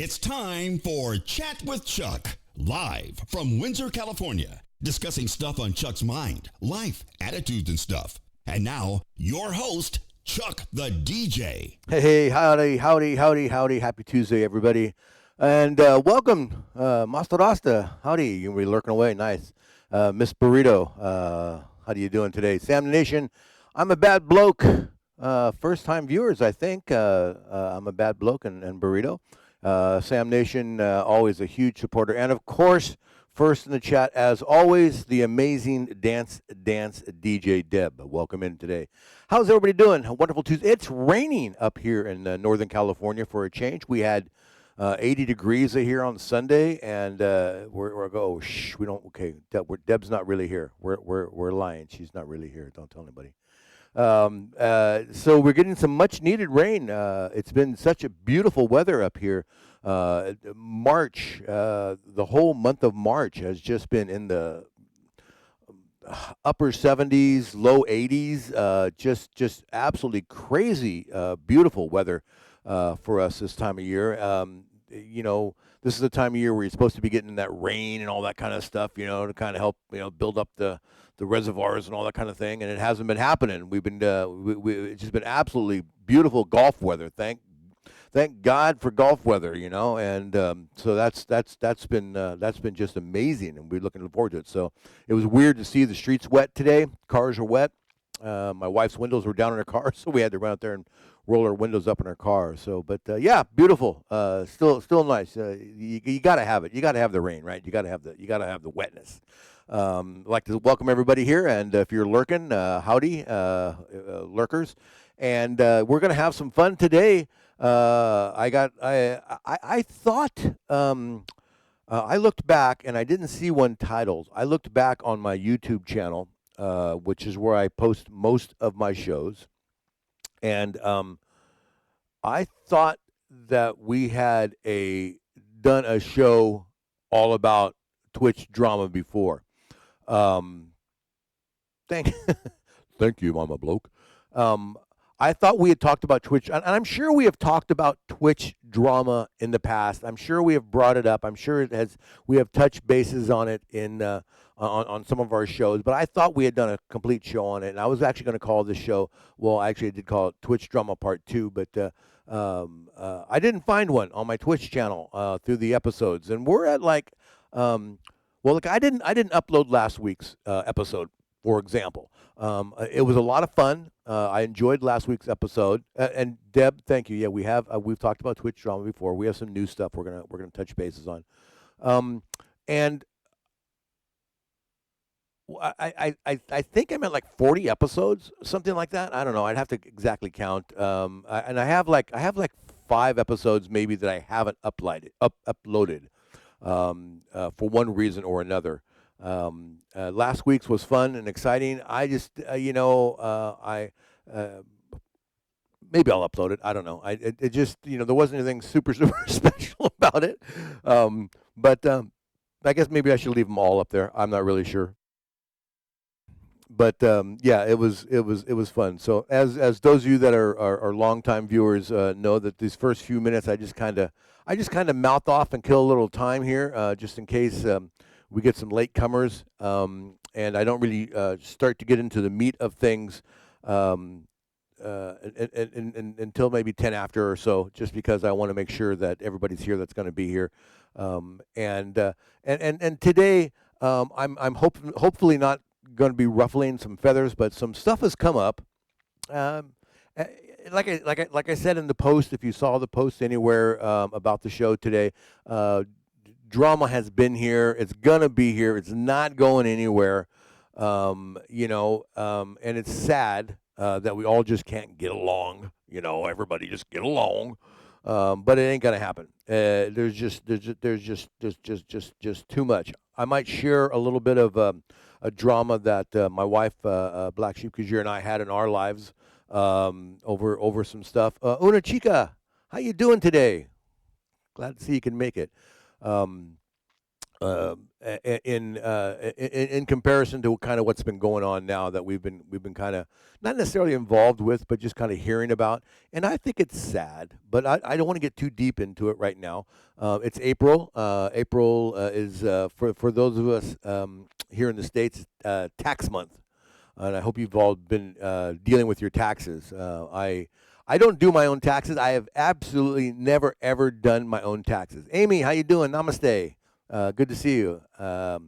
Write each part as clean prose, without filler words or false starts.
It's time for Chat with Chuck, live from Windsor, California, discussing stuff on Chuck's mind, life, attitudes, and stuff. And now, your host, Chuck the DJ. Hey, howdy. Happy Tuesday, everybody. And welcome, Master Rasta. Howdy, you're really lurking away. Nice. Miss Burrito, how do you doing today? Sam the Nation, I'm a bad bloke. First-time viewers, I think. I'm a bad bloke and Burrito. Sam Nation, always a huge supporter. And, of course, first in the chat, as always, the amazing Dance DJ Deb. Welcome in today. How's everybody doing? A wonderful Tuesday. It's raining up here in Northern California for a change. We had 80 degrees here on Sunday, and we don't. Okay, Deb's not really here. We're lying. She's not really here. Don't tell anybody. So we're getting some much needed rain. It's been such a beautiful weather up here. March, the whole month of March has just been in the upper 70s, low 80s, just absolutely crazy, beautiful weather for us this time of year. This is the time of year where you're supposed to be getting that rain and all that kind of stuff, to kind of help, build up the reservoirs and all that kind of thing. And it hasn't been happening. We've been, it's just been absolutely beautiful golf weather. Thank God for golf weather, and so that's been just amazing, and we're looking forward to it. So it was weird to see the streets wet today. Cars are wet. My wife's windows were down in her car, so we had to run out there and roll our windows up in our car. So, but yeah, beautiful. Still nice. You got to have it. You got to have the rain, right? You got to have the wetness. I'd like to welcome everybody here, and if you're lurking, howdy, lurkers, and we're gonna have some fun today. I thought I looked back and I didn't see one titled. I looked back on my YouTube channel, which is where I post most of my shows, and I thought that we had done a show all about Twitch drama before. Thank you, Mama Bloke. I thought we had talked about Twitch, and I'm sure we have talked about Twitch drama in the past. I'm sure we have brought it up. I'm sure we have touched bases on it on some of our shows, but I thought we had done a complete show on it, and I was actually going to call this show, I did call it Twitch Drama Part 2, but I didn't find one on my Twitch channel through the episodes, and we're at I didn't upload last week's episode, for example. It was a lot of fun. I enjoyed last week's episode. And Deb, thank you. Yeah, we've talked about Twitch drama before. We have some new stuff we're gonna touch bases on. And I think I'm at like 40 episodes, something like that. I don't know. I'd have to exactly count. And I have like 5 episodes maybe that I haven't uploaded. For one reason or another. Last week's was fun and exciting. I just, maybe I'll upload it. I don't know. It just, there wasn't anything super special about it. But I guess maybe I should leave them all up there. I'm not really sure. But yeah, it was fun. So as those of you that are longtime viewers know that these first few minutes I just kind of mouth off and kill a little time here, just in case we get some late comers, and I don't really start to get into the meat of things until maybe 10 after or so, just because I want to make sure that everybody's here that's going to be here. And today I'm hopefully not going to be ruffling some feathers, but some stuff has come up. Like I said in the post, if you saw the post anywhere about the show today, drama has been here. It's gonna be here. It's not going anywhere. And it's sad that we all just can't get along. Everybody just get along. But it ain't gonna happen. There's just too much. I might share a little bit of a drama that my wife, Black Sheep Kujir, and I had in our lives over some stuff. Una Chica, how you doing today? Glad to see you can make it. In comparison to kind of what's been going on now that we've been kind of not necessarily involved with, but just kind of hearing about. And I think it's sad, but I don't want to get too deep into it right now. It's April. April is for those of us here in the States, tax month, and I hope you've all been dealing with your taxes. I don't do my own taxes. I have absolutely never ever done my own taxes. Amy, how you doing? Namaste. Good to see you. I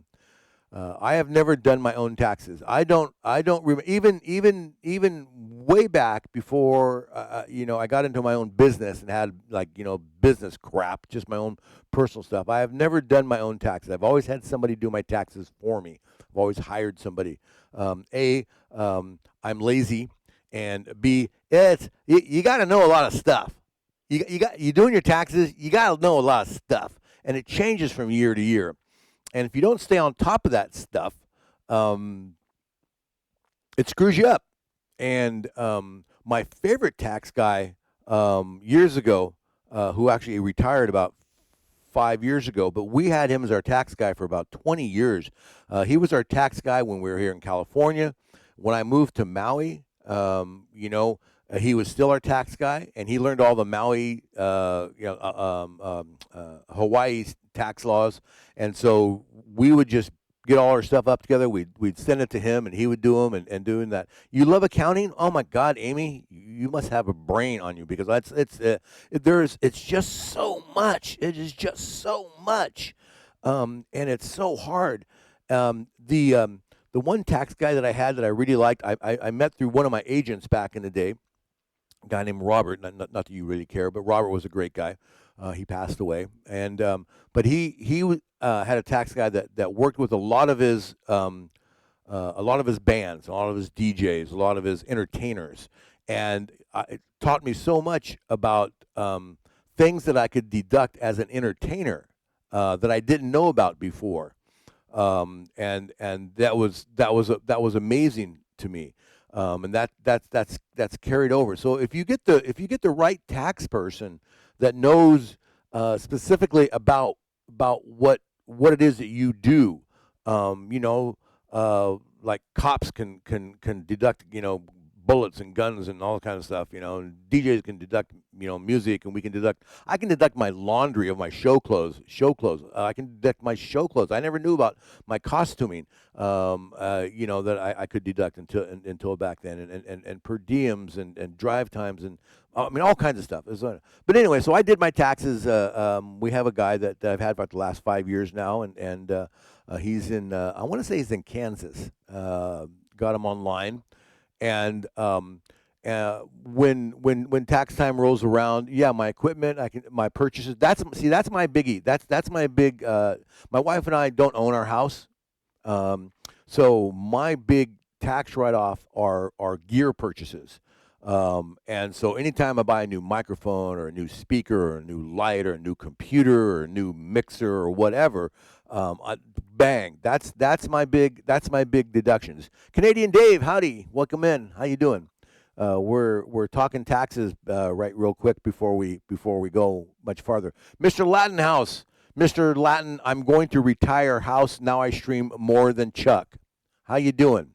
have never done my own taxes. I don't remember even way back before I got into my own business and had like business crap, just my own personal stuff. I have never done my own taxes. I've always had somebody do my taxes for me. I've always hired somebody. I'm lazy, and B, you got to know a lot of stuff. You doing your taxes. You got to know a lot of stuff, and it changes from year to year. And if you don't stay on top of that stuff, um, it screws you up. And my favorite tax guy years ago, who actually retired about 5 years ago, but we had him as our tax guy for about 20 years. He was our tax guy when we were here in California. When I moved to Maui, he was still our tax guy, and he learned all the Maui, Hawaii tax laws. And so we would just get all our stuff up together. We'd send it to him, and he would do them and doing that. You love accounting? Oh my God, Amy, you must have a brain on you, because it's just so much. It is just so much, and it's so hard. The one tax guy that I had that I really liked, I met through one of my agents back in the day, a guy named Robert. Not that you really care, but Robert was a great guy. He passed away, and but had a tax guy that worked with a lot of his bands, a lot of his DJs, a lot of his entertainers, and it taught me so much about things that I could deduct as an entertainer that I didn't know about before, and that was amazing to me. And that's carried over. So if you get the right tax person that knows specifically about what it is that you do, like cops can deduct bullets and guns and all kind of stuff, and DJs can deduct music, and I can deduct my laundry of my show clothes. I can deduct my show clothes. I never knew about my costuming, that I could deduct until back then, and per diems and drive times, and I mean all kinds of stuff. But anyway, so I did my taxes. We have a guy that I've had for the last 5 years now, and he's in I want to say he's in Kansas. Got him online. And when tax time rolls around, yeah, my equipment, my purchases. That's my biggie. That's my big. My wife and I don't own our house, so my big tax write off are gear purchases. And so anytime I buy a new microphone or a new speaker or a new light or a new computer or a new mixer or whatever, bang, that's my big deductions. Canadian Dave, howdy, welcome in. How you doing? We're talking taxes right real quick before we go much farther. Mr. Latin House, Mr. Latin, I'm going to retire house. Now I stream more than Chuck. How you doing?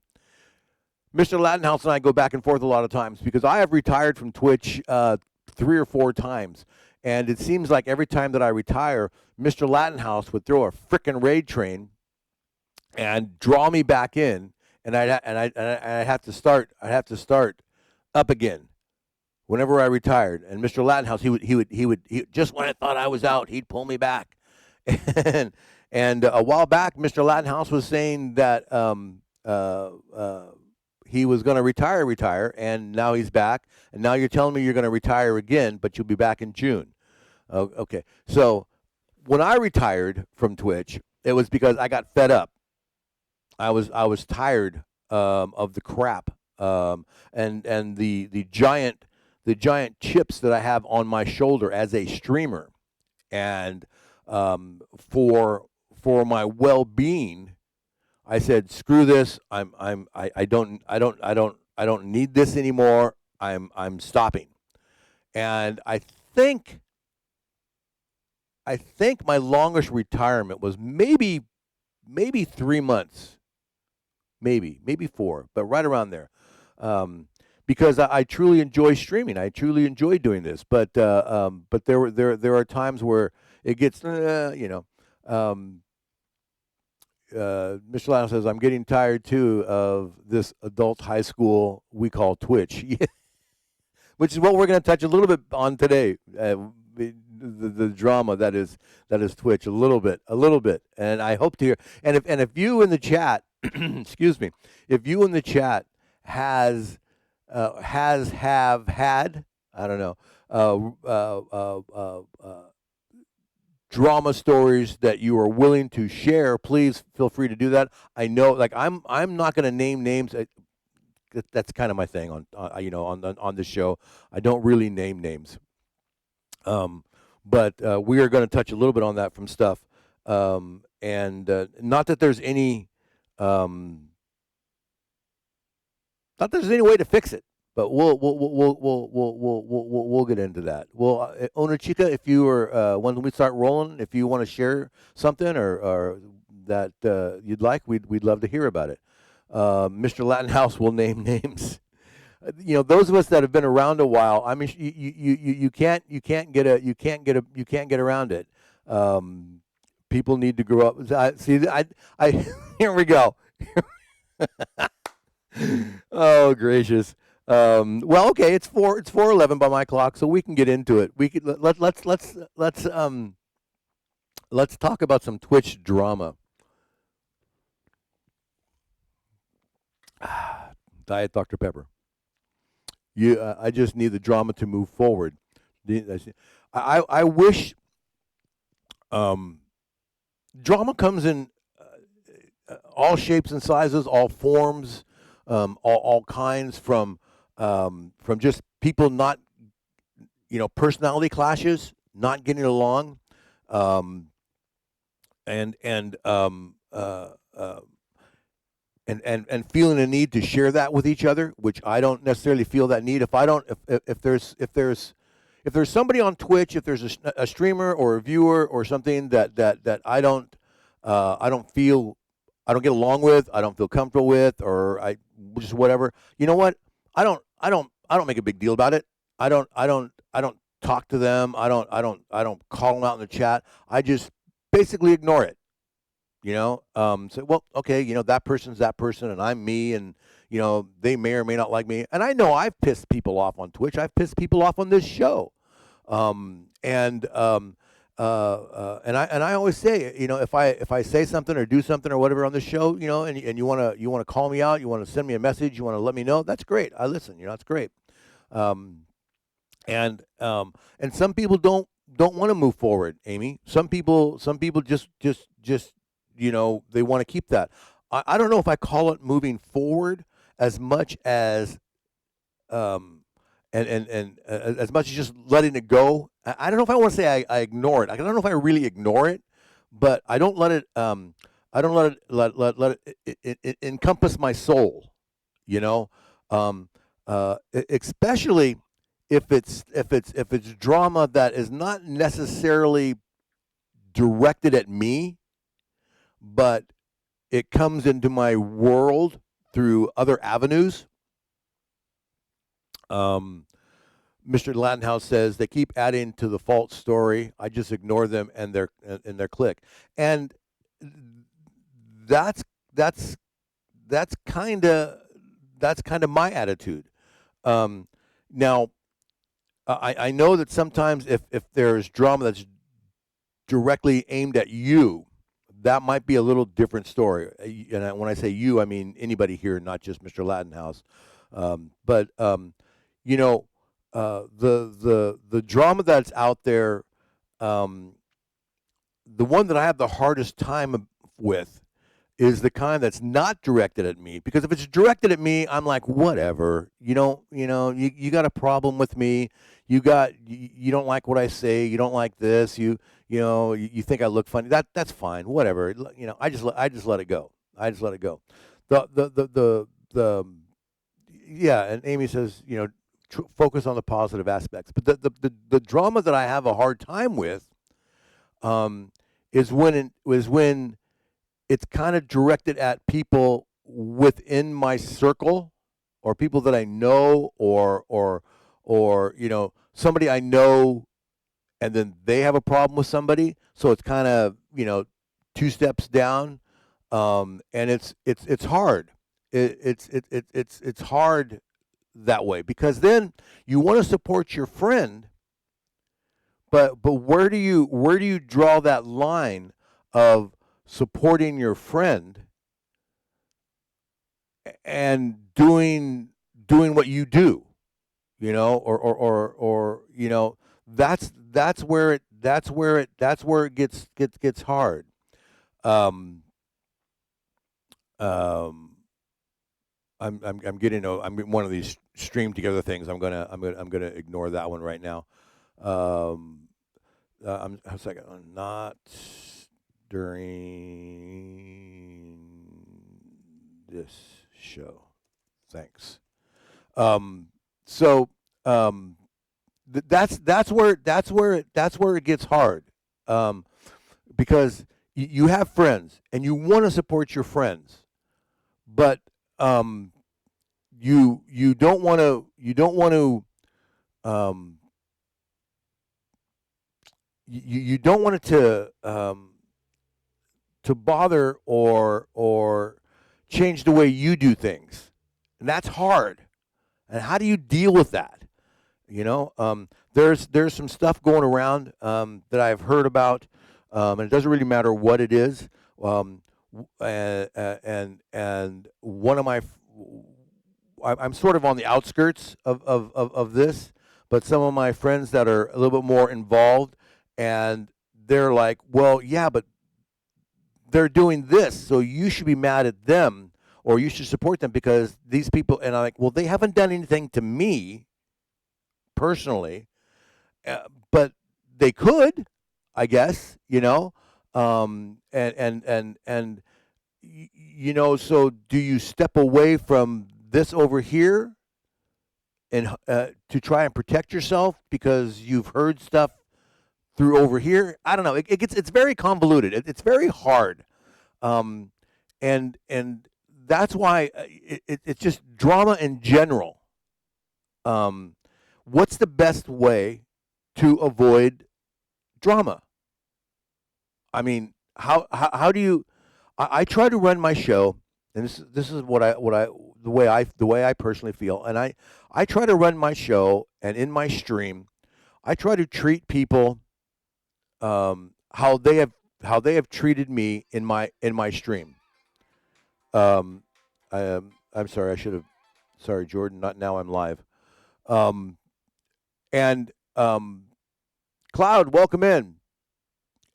Mr. Latin House and I go back and forth a lot of times because I have retired from Twitch 3 or 4 times. And it seems like every time that I retire, Mr. Latin House would throw a frickin' raid train and draw me back in, and I'd have to start up again whenever I retired. And Mr. Latin House, he would just when I thought I was out, he'd pull me back. And a while back, Mr. Latin House was saying that he was going to retire, and now he's back. And now you're telling me you're going to retire again, but you'll be back in June. Okay, so when I retired from Twitch, it was because I got fed up. I was tired of the crap, and the giant chips that I have on my shoulder as a streamer, and for my well-being, I said, screw this. I don't need this anymore. I'm stopping. And I think I think my longest retirement was maybe 3 months, maybe four, but right around there. Um, because I truly enjoy streaming. I truly enjoy doing this. But there are times where it gets, Um, Mr. Lyle says, I'm getting tired too of this adult high school we call Twitch, which is what we're going to touch a little bit on today. The drama that is Twitch, a little bit, and I hope to hear. And if you in the chat, excuse me, if you in the chat have had, I don't know, drama stories that you are willing to share, please feel free to do that. I know, like I'm not going to name names. That's kind of my thing on this show. I don't really name names, but we are going to touch a little bit on that from stuff, and not that there's any, not that there's any way to fix it. But we'll get into that. Well, Owner Chica, if you are when we start rolling, if you want to share something or that you'd like, we'd love to hear about it. Mr. Latin House will name names. Those of us that have been around a while. I mean, you can't get around it. People need to grow up. I here we go. Oh gracious. Well, okay, it's 4:11 by my clock, so we can get into it. We could let's talk about some Twitch drama. Diet Dr. Pepper. I just need the drama to move forward. I wish drama comes in all shapes and sizes, all forms, all kinds, from just people not, personality clashes, not getting along, and and feeling a need to share that with each other, which I don't necessarily feel that need. If there's somebody on Twitch, if there's a streamer or a viewer or something that I don't feel, I don't get along with, I don't feel comfortable with, or I just whatever. You know what? I don't make a big deal about it. I don't talk to them. I don't call them out in the chat. I just basically ignore it. Say, well, okay, that person's that person, and I'm me, and they may or may not like me. And I know I've pissed people off on Twitch. I've pissed people off on this show, and I always say, if I say something or do something or whatever on the show, and you wanna call me out, you wanna send me a message, you wanna let me know, that's great. I listen. That's great. And some people don't want to move forward, Amy. Some people just they want to keep that. I don't know if I call it moving forward as much as and as much as just letting it go. I don't know if I want to say I ignore it. I don't know if I really ignore it, but I don't let it. I don't let it encompass my soul. Especially if it's drama that is not necessarily directed at me, but it comes into my world through other avenues. Mr. Lattenhouse says they keep adding to the false story. I just ignore them and their click, and that's kind of my attitude. Now, I know that sometimes if there's drama that's directly aimed at you, that might be a little different story. And when I say you, I mean anybody here, not just Mr. Lattenhouse. But the drama that's out there, the one that I have the hardest time with is the kind that's not directed at me. Because if it's directed at me, I'm like, whatever. You got a problem with me. You don't like what I say. You don't like this. You think I look funny. That's fine. Whatever. I just let it go. I just let it go. Yeah. And Amy says, focus on the positive aspects. But the drama that I have a hard time with, um, is when it's kind of directed at people within my circle, or people that I know, or somebody I know, and then they have a problem with somebody. So it's kind of two steps down, and it's hard. It's hard that way, because then you want to support your friend, but where do you draw that line of supporting your friend and doing what you do, or that's where it gets hard. Um, um, I'm getting I'm one of these stream together things. I'm gonna ignore that one right now. Um, I'm sorry, not during this show. Thanks. Um, so that's where it gets hard, um, because you have friends and you want to support your friends, but um, you don't want to um, you don't want it to bother or change the way you do things, and that's hard. And how do you deal with that? There's some stuff going around, that I've heard about, and it doesn't really matter what it is. And one of my I'm sort of on the outskirts of this, but some of my friends that are a little bit more involved, and they're like, well, yeah, but they're doing this, so you should be mad at them, or you should support them because these people. And I'm like, well, they haven't done anything to me personally, but they could, I guess, and so do you step away from this over here and to try and protect yourself because you've heard stuff through over here? I don't know. It's very convoluted. It's very hard, um, and that's why it's just drama in general. Um, what's the best way to avoid drama? I mean, how do you? I try to run my show, and this is the way I personally feel, and I try to run my show, and in my stream, I try to treat people, how they have treated me in my stream. Um, I'm sorry, I should have. Sorry, Jordan. Not now. I'm live. Um, and Cloud, welcome in.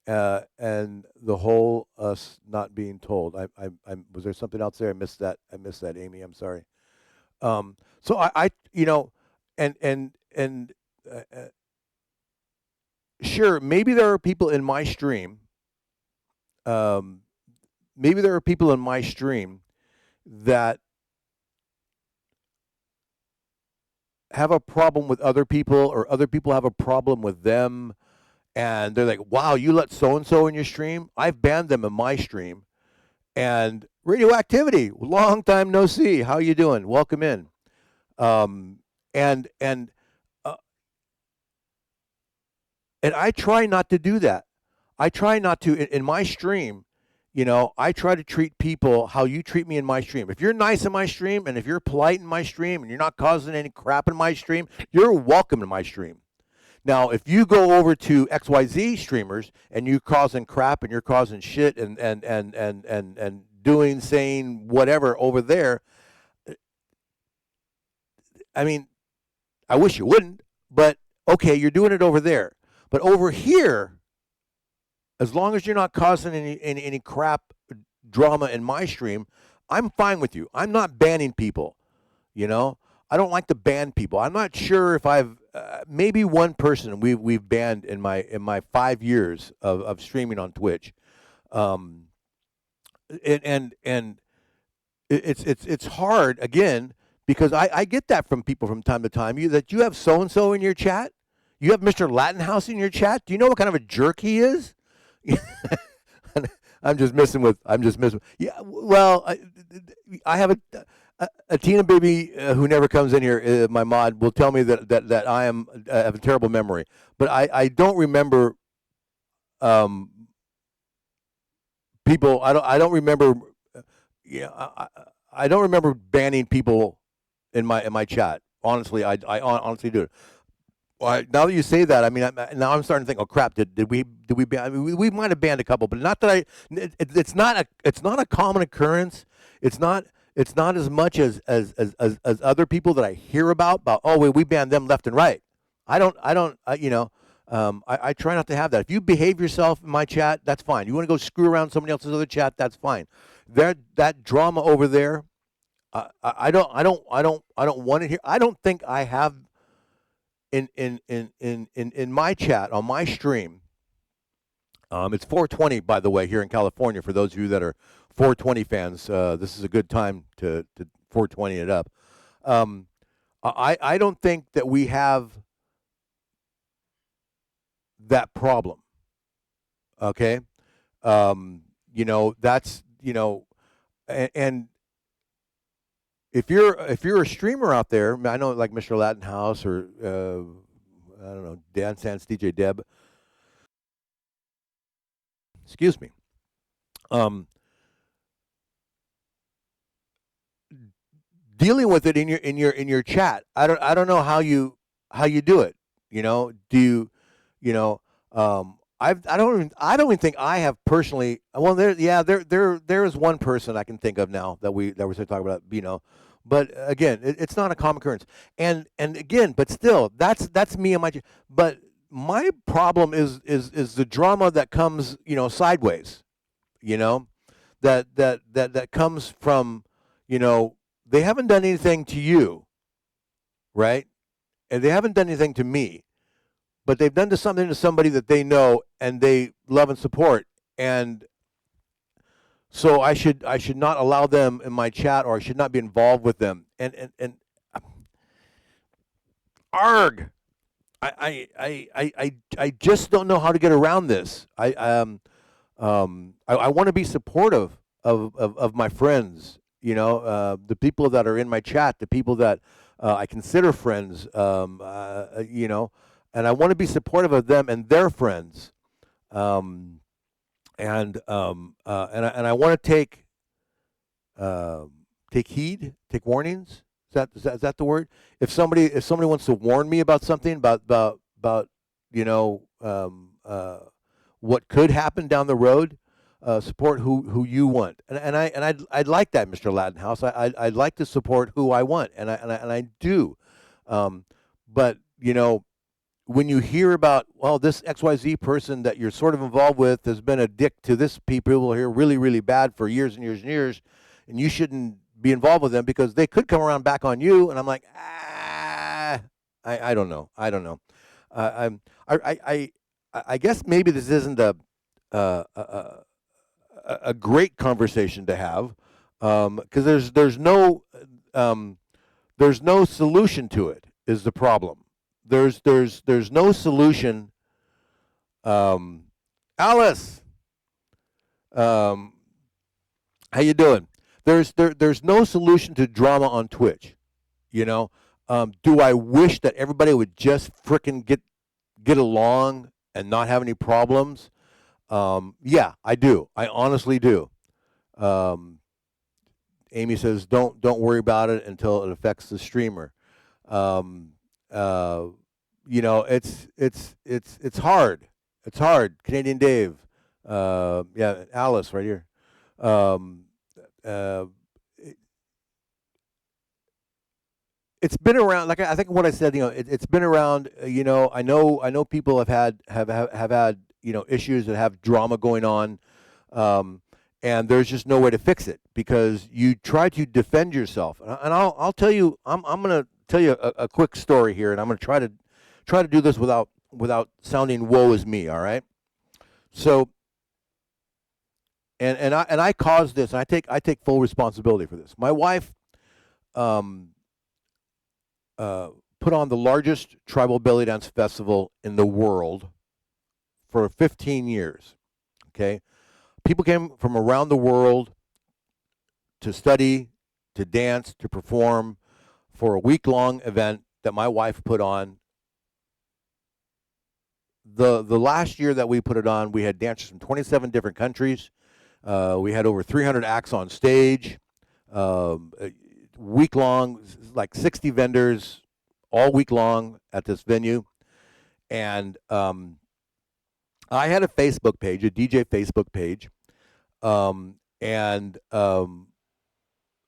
And the whole us not being told. Was there something else there? I missed that. Amy. I'm sorry. So and sure, maybe there are people in my stream. Um, Maybe there are people in my stream that have a problem with other people, or other people have a problem with them, and they're like, "Wow, you let so and so in your stream? I've banned them in my stream." And Radioactivity, long time no see. How you doing? Welcome in. Um, and uh, and I try not to do that. I try not to in my stream. I try to treat people how you treat me in my stream. If you're nice in my stream, and if you're polite in my stream, and you're not causing any crap in my stream, you're welcome in my stream. Now, if you go over to XYZ streamers and you're causing crap and you're causing shit and doing, saying whatever over there, I mean, I wish you wouldn't, but okay, you're doing it over there. But over here, as long as you're not causing any crap drama in my stream, I'm fine with you. I'm not banning people. I don't like to ban people. I'm not sure if I've maybe one person we've banned in my 5 years of streaming on Twitch, um, and it's hard again, because I get that from people from time to time. That you have so and so in your chat. You have Mr. Lattenhouse in your chat. Do you know what kind of a jerk he is? I'm just messing with. I'm just messing. Yeah. Well, I have a Tina baby who never comes in here. My mod will tell me that I have a terrible memory, but I don't remember um, people. I don't remember. Yeah. I don't remember banning people in my chat. Honestly, I honestly do. Well, now that you say that, I mean, now I'm starting to think, oh crap, did we ban? I mean, we might have banned a couple, but not that it's not a common occurrence. It's not it's not as much as other people that I hear about. Oh, we banned them left and right. I try not to have that. If you behave yourself in my chat, that's fine. You want to go screw around somebody else's other chat, that's fine. That drama over there, I don't want it here. I don't think I have in my chat on my stream. It's 420, by the way, here in California. For those of you that are 420 fans, this is a good time to 420 it up. I don't think that we have that problem. Okay, that's and if you're a streamer out there, I know like Mr. Latin House or I don't know, Dan Sands, DJ Deb. Excuse me. Dealing with it in your chat. I don't know how you do it. Do I don't even think I have personally. Well, there is one person I can think of now that we're talking about. But again, it's not a common occurrence. And again, but still, that's me and my. But my problem is the drama that comes sideways. That comes from they haven't done anything to you, right? And they haven't done anything to me, but they've done something to somebody that they know and they love and support. And so I should not allow them in my chat, or I should not be involved with them. And arg, I just don't know how to get around this. I want to be supportive of my friends. The people that are in my chat, the people that I consider friends. And I want to be supportive of them and their friends. And I want to take heed, take warnings. Is that the word? If somebody wants to warn me about something about what could happen down the road, support who you want. And I'd like that, Mr. Latin House. I'd like to support who I want, and I do. But when you hear about, well, this XYZ person that you're sort of involved with has been a dick to this people here really, really bad for years and years and years, and you shouldn't be involved with them because they could come around back on you. And I'm like, I don't know. I guess maybe this isn't a great conversation to have, because there's no solution to it. Is the problem? There's no solution. Alice, how you doing? There's no solution to drama on Twitch. Do I wish that everybody would just frickin' get along and not have any problems? Yeah, I do. I honestly do. Amy says, don't worry about it until it affects the streamer. It's hard. It's hard. Canadian Dave. Yeah, Alice right here. It's been around. Like I think what I said. It's been around. I know people have had issues that have drama going on, and there's just no way to fix it because you try to defend yourself. And I'll tell you. I'm going to tell you a quick story here, and I'm going to try to do this without sounding woe is me. All right. So. And I caused this, and I take full responsibility for this. My wife put on the largest tribal belly dance festival in the world for 15 years. Okay, people came from around the world to study, to dance, to perform for a week-long event that my wife put on. The last year that we put it on, we had dancers from 27 different countries. We had over 300 acts on stage. Week long, like 60 vendors, all week long at this venue. And I had a Facebook page, a DJ Facebook page, and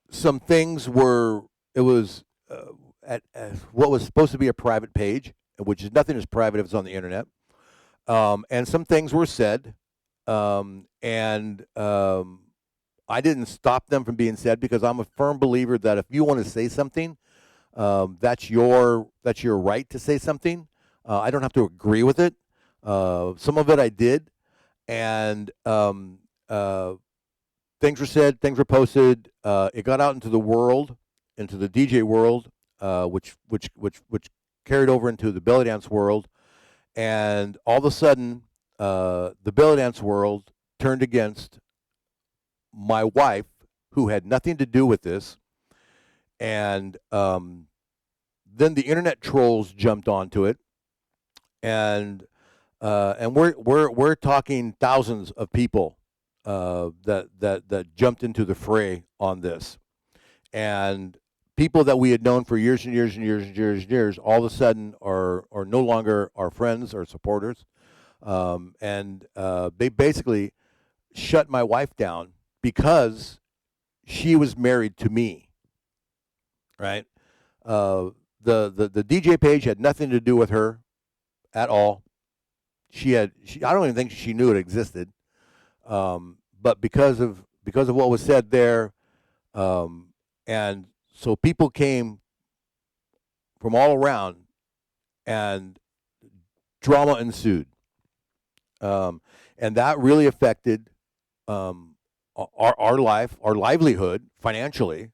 some things were. It was at what was supposed to be a private page, which is nothing is private if it's on the internet. And some things were said, and I didn't stop them from being said because I'm a firm believer that if you want to say something, that's your right to say something. I don't have to agree with it. Some of it I did, and things were said, things were posted. It got out into the world, into the DJ world, which carried over into the belly dance world. And all of a sudden, the belly dance world turned against my wife, who had nothing to do with this. And then the internet trolls jumped onto it, and we're talking thousands of people that jumped into the fray on this, and people that we had known for years and years and years and years and years, all of a sudden are no longer our friends or supporters, and they basically shut my wife down because she was married to me, right? The DJ page had nothing to do with her at all. I don't even think she knew it existed, but because of what was said there, and so people came from all around, and drama ensued, and that really affected our life, our livelihood financially.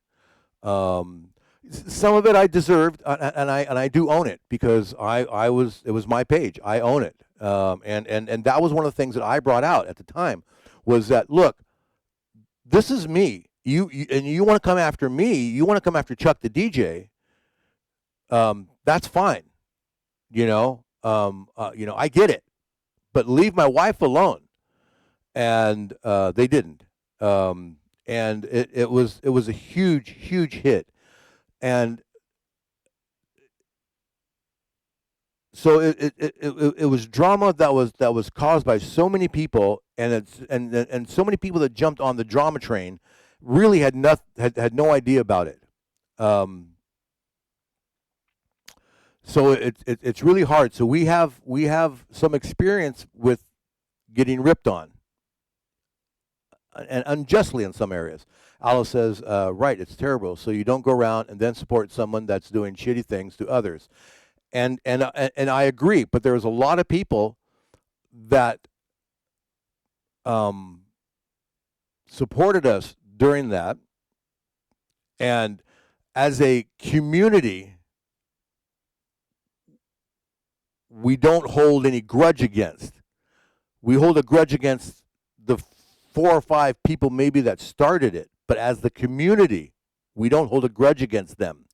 Some of it I deserved, and I do own it because it was my page. I own it, and that was one of the things that I brought out at the time, was that, look, this is me. You and you want to come after me. You want to come after Chuck the DJ. That's fine. I get it, but leave my wife alone. And they didn't. And it was a huge hit. And so it was drama that was caused by so many people, and so many people that jumped on the drama train really had no idea about it. So it's really hard. So we have some experience with getting ripped on, and unjustly in some areas. Alice says, right, it's terrible. So you don't go around and then support someone that's doing shitty things to others. And I agree, but there's a lot of people that supported us during that. And as a community, we don't hold any grudge against. We hold a grudge against the 4 or 5 people maybe that started it, but as the community, we don't hold a grudge against them.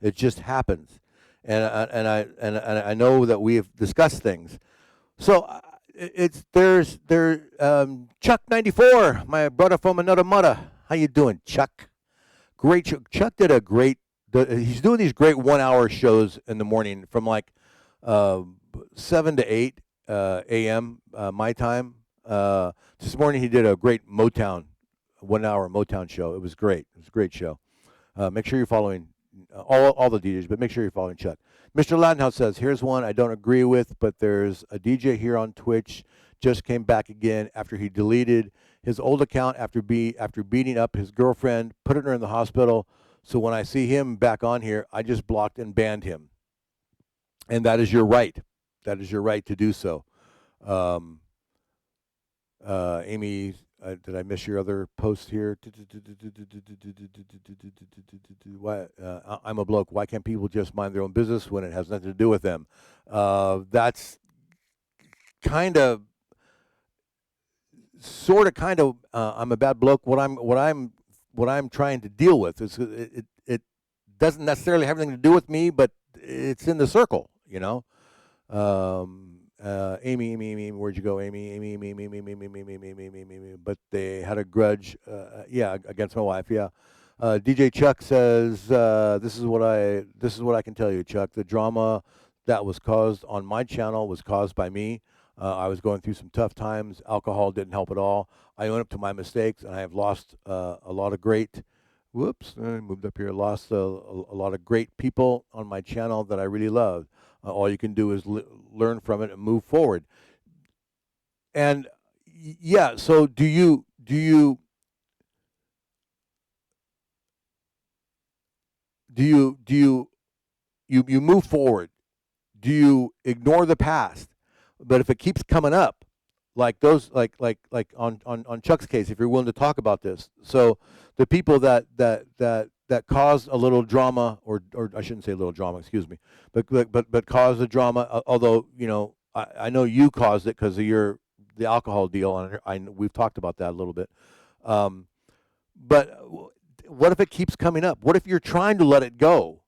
It just happens, and I know that we have discussed things. So there's Chuck 94, my brother from another mother. How you doing, Chuck? Great. Chuck did a great. He's doing these great 1-hour shows in the morning from like 7 to 8 a.m. My time. This morning he did a great Motown 1-hour Motown show. It was great. It was a great show. Make sure you're following all the DJs, but make sure you're following Chuck. Mr. Ladenhouse says, here's one I don't agree with, but there's a DJ here on Twitch just came back again after he deleted his old account after beating up his girlfriend, putting her in the hospital. So when I see him back on here, I just blocked and banned him. And that is your right. That is your right to do so. Amy, did I miss your other post here? Why, I'm a bloke. Why can't people just mind their own business when it has nothing to do with them? That's kind of sort of kind of I'm a bad bloke. What I'm trying to deal with is it doesn't necessarily have anything to do with me, but it's in the circle, you know. Amy, where'd you go, Amy? Amy. But they had a grudge, yeah, against my wife, yeah. DJ Chuck says, this is what I can tell you, Chuck. The drama that was caused on my channel was caused by me. I was going through some tough times. Alcohol didn't help at all. I own up to my mistakes, and I have lost a lot of great. Whoops, I moved up here. Lost a lot of great people on my channel that I really loved. All you can do is learn from it and move forward. And yeah, so do you move forward? Do you ignore the past? But if it keeps coming up, like those, like on Chuck's case, if you're willing to talk about this, so the people that caused a little drama, or I shouldn't say a little drama, excuse me, but caused the drama. Although I know you caused it because of the alcohol deal, and we've talked about that a little bit. But what if it keeps coming up? What if you're trying to let it go?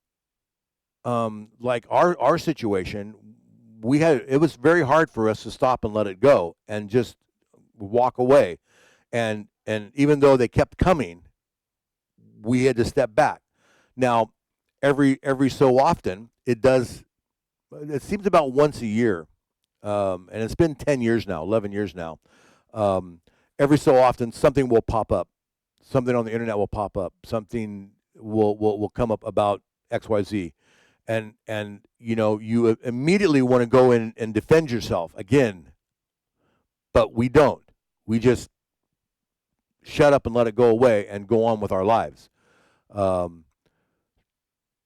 Like our situation, it was very hard for us to stop and let it go and just walk away. And even though they kept coming, we had to step back. Now, every so often, it seems about once a year, and it's been 10 years now, 11 years now. Every so often, something will pop up. Something on the internet will pop up. Something will come up about XYZ. And you immediately want to go in and defend yourself again, but we don't. We just shut up and let it go away and go on with our lives.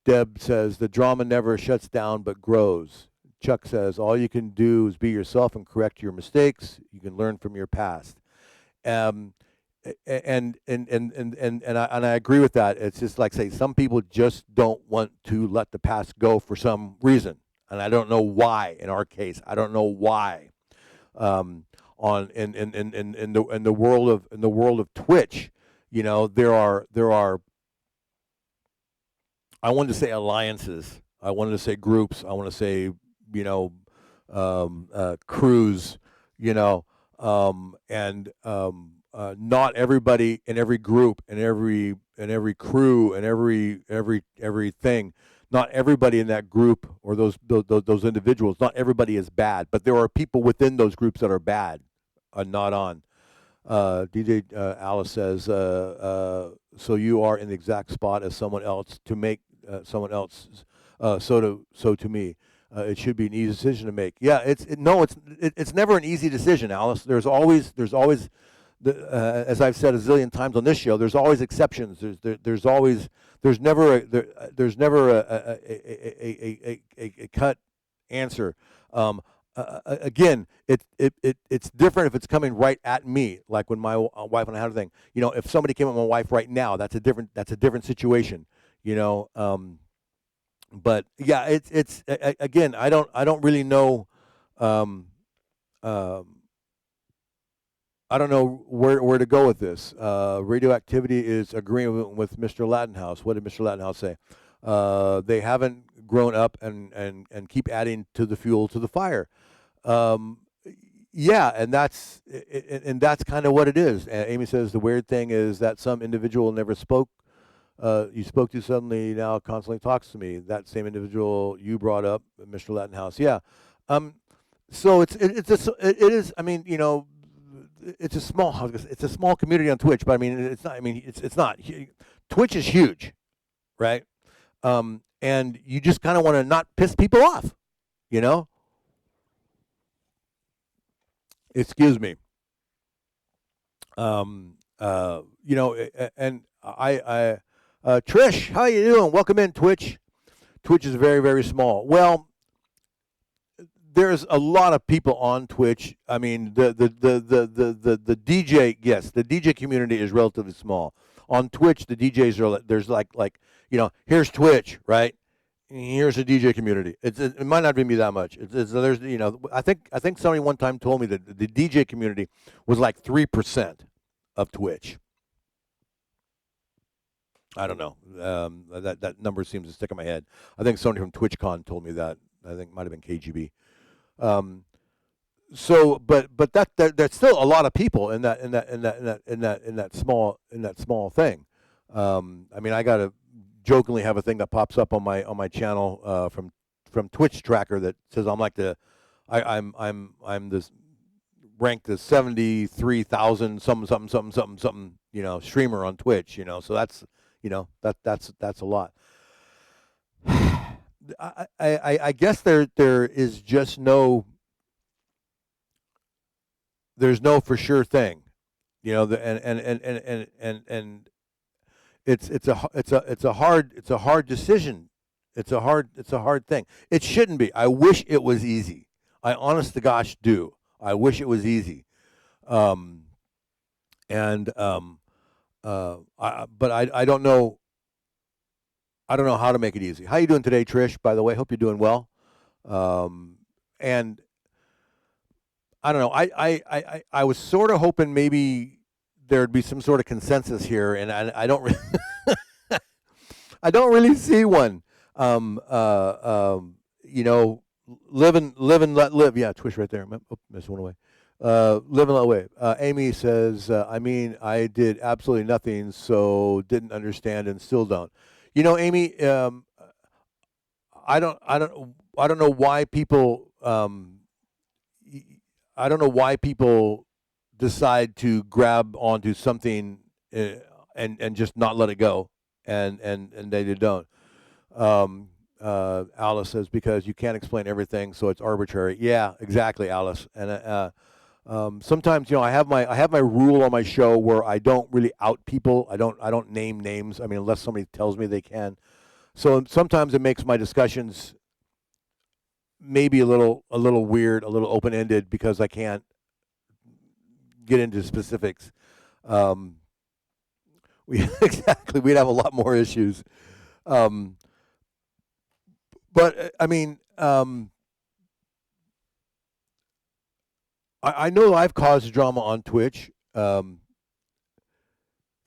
Deb says, the drama never shuts down but grows. Chuck says, all you can do is be yourself and correct your mistakes. You can learn from your past. And I agree with that. It's just like, say, some people just don't want to let the past go for some reason, and I don't know why. In our case, I don't know why. In the world of Twitch, there are. I wanted to say alliances. I wanted to say groups. I want to say crews. Not everybody in every group and every crew and everything. Not everybody in that group or those individuals. Not everybody is bad, but there are people within those groups that are bad, not on. DJ Alice says, so you are in the exact spot as someone else to make someone else. So to me. It should be an easy decision to make. Yeah, it's never an easy decision, Alice. There's always as I've said a zillion times on this show, there's always exceptions. There's never a cut answer. Again, it's different if it's coming right at me, like when my wife and I had a thing. If somebody came at my wife right now, that's a different situation. But yeah, it's again, I don't really know. I don't know where to go with this. Radioactivity is agreeing with Mr. Lattenhouse. What did Mr. Lattenhouse say? They haven't grown up and keep adding to the fuel to the fire. Yeah, and that's kind of what it is. And Amy says the weird thing is that some individual never spoke. You spoke to suddenly now constantly talks to me. That same individual you brought up, Mr. Lattenhouse. Yeah. So it is. I mean, it's a small community on Twitch, but I mean, it's not. I mean, it's not. Twitch is huge, right? And you just kind of want to not piss people off, Excuse me. And Trish, how you doing? Welcome in, Twitch. Twitch is very, very small. Well, there's a lot of people on Twitch. I mean, the DJ, yes, the DJ community is relatively small. On Twitch, the DJs are there's like here's Twitch, right? Here's the DJ community. It might not be that much. There's I think somebody one time told me that the DJ community was like 3% of Twitch. I don't know. That number seems to stick in my head. I think somebody from TwitchCon told me that. I think it might have been KGB. But there's still a lot of people in that small thing. I mean, I gotta jokingly have a thing that pops up on my channel from Twitch Tracker that says I'm this ranked the 73,000 something streamer on Twitch. So that's that's a lot. I guess there is just there's no for sure thing, and it's a hard decision. It's a hard thing. It shouldn't be. I wish it was easy. I honest to gosh do. I wish it was easy. But I don't know. I don't know how to make it easy. How you doing today, Trish? By the way, hope you're doing well. And I don't know. I was sort of hoping maybe there'd be some sort of consensus here, and I don't really I don't really see one. Live and let live. Yeah, Twitch right there. Oh, missed one away. Live and let live. Amy says, I did absolutely nothing, so didn't understand and still don't. Amy, I don't know why people decide to grab onto something and just not let it go, and they don't. Alice says, because you can't explain everything, so it's arbitrary. Yeah, exactly, Alice. And sometimes, I have my rule on my show where I don't really out people. I don't name names. I mean, unless somebody tells me they can. So sometimes it makes my discussions maybe a little weird, a little open-ended, because I can't get into specifics. Exactly, we'd have a lot more issues. But I mean, I know I've caused drama on Twitch. Yeah,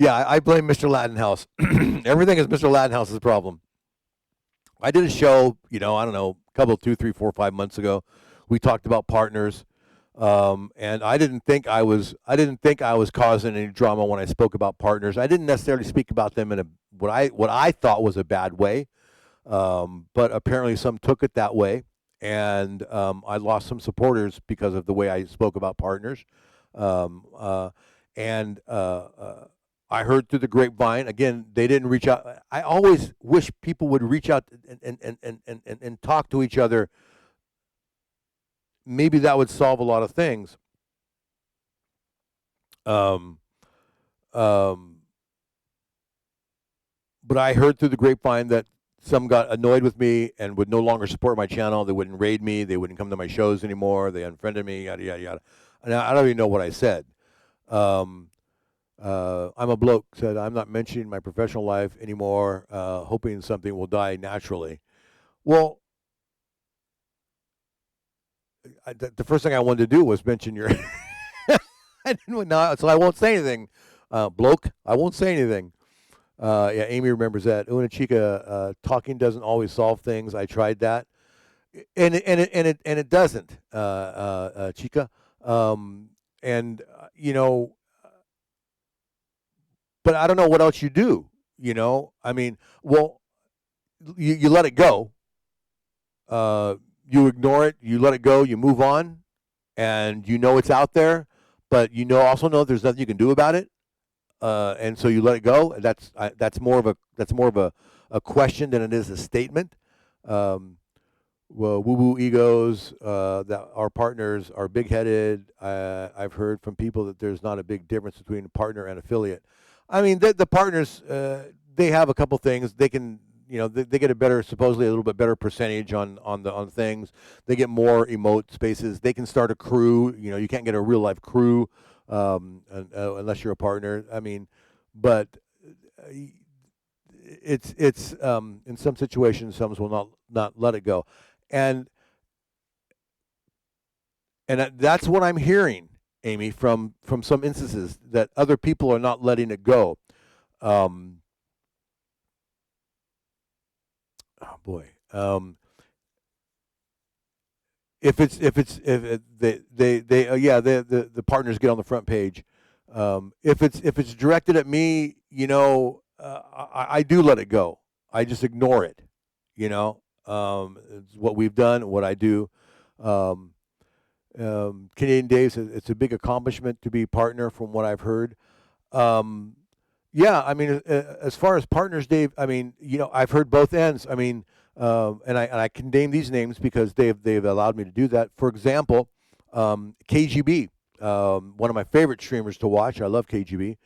I blame Mr. Lattenhouse. Everything is Mr. Lattenhouse's problem. I did a show, I don't know, a couple, 2, 3, 4, 5 months ago. We talked about partners, and I didn't think I was causing any drama when I spoke about partners. I didn't necessarily speak about them in what I thought was a bad way, but apparently some took it that way. And I lost some supporters because of the way I spoke about partners. I heard through the grapevine, again, they didn't reach out. I always wish people would reach out and talk to each other. Maybe that would solve a lot of things. But I heard through the grapevine that some got annoyed with me and would no longer support my channel. They wouldn't raid me. They wouldn't come to my shows anymore. They unfriended me, yada, yada, yada. And I don't even know what I said. I'm a bloke, said, I'm not mentioning my professional life anymore, hoping something will die naturally. Well, the first thing I wanted to do was mention your... I didn't know, so I won't say anything. Bloke, I won't say anything. Yeah, Amy remembers that. Una Chica, talking doesn't always solve things. I tried that, and it doesn't, Chica. But I don't know what else you do. I mean, well, you let it go. You ignore it. You let it go. You move on, and it's out there, but also know there's nothing you can do about it. And so you let it go. That's more of a question than it is a statement. Well, woo-woo egos, that our partners are big-headed. I've heard from people that there's not a big difference between a partner and affiliate. I mean, the partners, they have a couple things. They can, they get supposedly a little bit better percentage on things. They get more emote spaces. They can start a crew. You can't get a real-life crew. Unless you're a partner. I mean, but it's in some situations, some will not let it go, and that's what I'm hearing, Amy, from some instances that other people are not letting it go. Um, oh boy. The partners get on the front page. If it's directed at me, I do let it go. I just ignore it. It's what we've done, what I do. Um, Canadian Days, it's a big accomplishment to be partner, from what I've heard. Um, yeah, I mean, as far as partners, Dave, I mean, I've heard both ends. I mean, and I can name these names because they've allowed me to do that. For example, KGB, one of my favorite streamers to watch. I love KGB,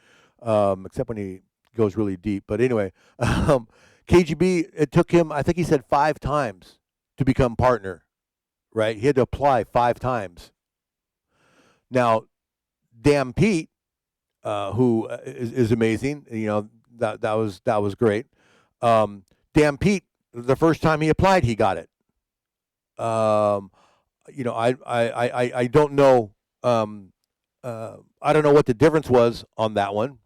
except when he goes really deep. But anyway, KGB, it took him, I think he said 5 times to become partner, right? He had to apply 5 times. Now, Damn Pete, who is amazing, that was great. Damn Pete, the first time he applied, he got it. I don't know. I don't know what the difference was on that one.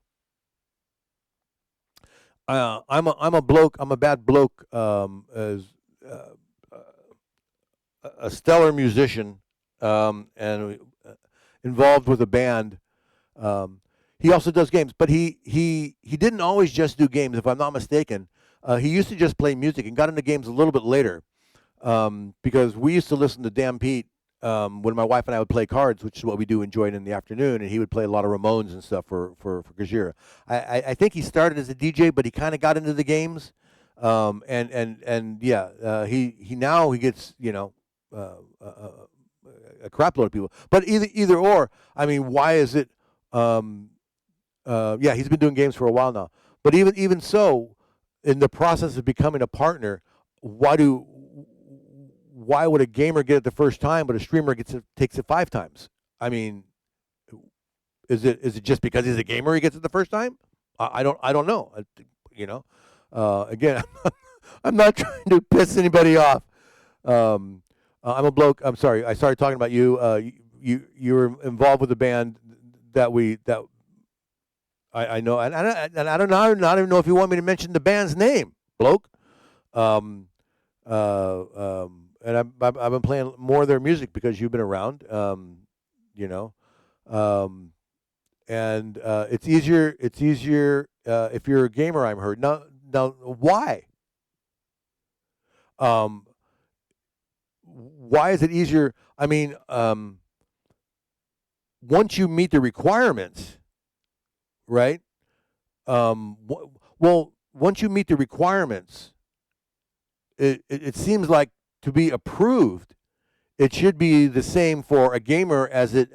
I'm a bloke. I'm a bad bloke. As a stellar musician, and involved with a band. He also does games, but he didn't always just do games. If I'm not mistaken, he used to just play music and got into games a little bit later, because we used to listen to Damn Pete when my wife and I would play cards, which is what we do enjoy it in the afternoon, and he would play a lot of Ramones and stuff for Gajira. I think he started as a DJ, but he kind of got into the games, he now he gets a crap load of people. But either or, I mean, why is it? He's been doing games for a while now. But even so, in the process of becoming a partner, why would a gamer get it the first time, but a streamer takes it 5 times? I mean, is it just because he's a gamer he gets it the first time? I don't know. Again, I'm not trying to piss anybody off. I'm a bloke. I'm sorry. I started talking about you. You were involved with a band that I know, and I don't know. I don't even know if you want me to mention the band's name, bloke. And I've been playing more of their music because you've been around. And it's easier. It's easier if you're a gamer. I'm heard now. Why? Why is it easier? I mean, once you meet the requirements, right? Well, once you meet the requirements, it seems like to be approved, it should be the same for a gamer as it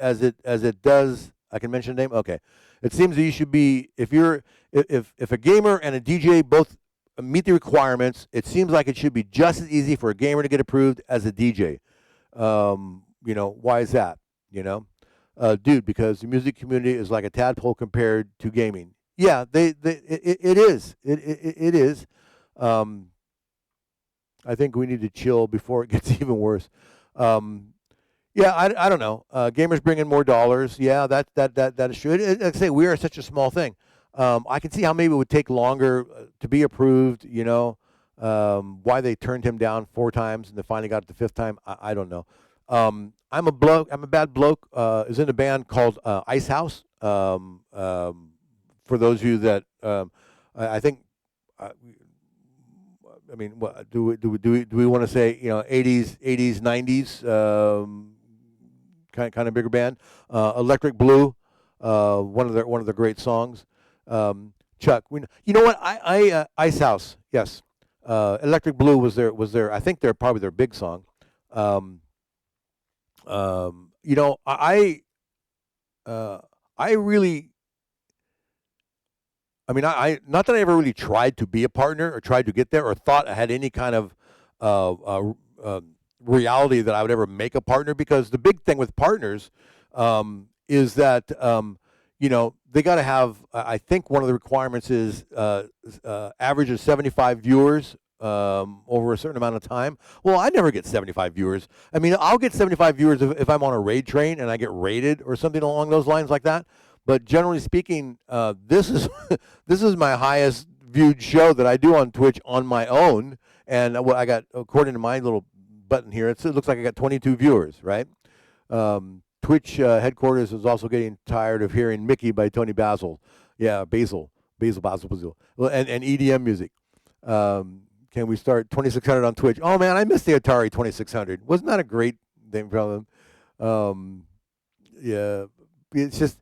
does. I can mention a name. Okay, it seems that you should be if a gamer and a DJ both meet the requirements, it seems like it should be just as easy for a gamer to get approved as a DJ. Why is that? Dude, because the music community is like a tadpole compared to gaming. Yeah, it is. It is. I think we need to chill before it gets even worse. I don't know. Gamers bring in more dollars. Yeah, that is true. Like I say, we are such a small thing. I can see how maybe it would take longer to be approved. Why they turned him down 4 times and they finally got it the 5th time. I don't know. I'm a bloke. I'm a bad bloke. Is in a band called Ice House. For those of you that I think. I mean, what, do we want to say 80s 90s kind of bigger band? Electric Blue, one of the great songs. Chuck, you know what? I Ice House, yes. Electric Blue was their I think they're probably their big song. I really. I mean, I not that I ever really tried to be a partner or tried to get there or thought I had any kind of reality that I would ever make a partner, because the big thing with partners is that they got to have. I think one of the requirements is average of 75 viewers over a certain amount of time. Well, I never get 75 viewers. I mean, I'll get 75 viewers if I'm on a raid train and I get raided or something along those lines like that. But generally speaking, this is this is my highest viewed show that I do on Twitch on my own. And what I got, according to my little button here, it looks like I got 22 viewers, right? Twitch headquarters is also getting tired of hearing Mickey by Tony Basil. Yeah, Basil. Well, and EDM music. Can we start 2600 on Twitch? Oh, man, I missed the Atari 2600. Wasn't that a great thing from them? Yeah, it's just,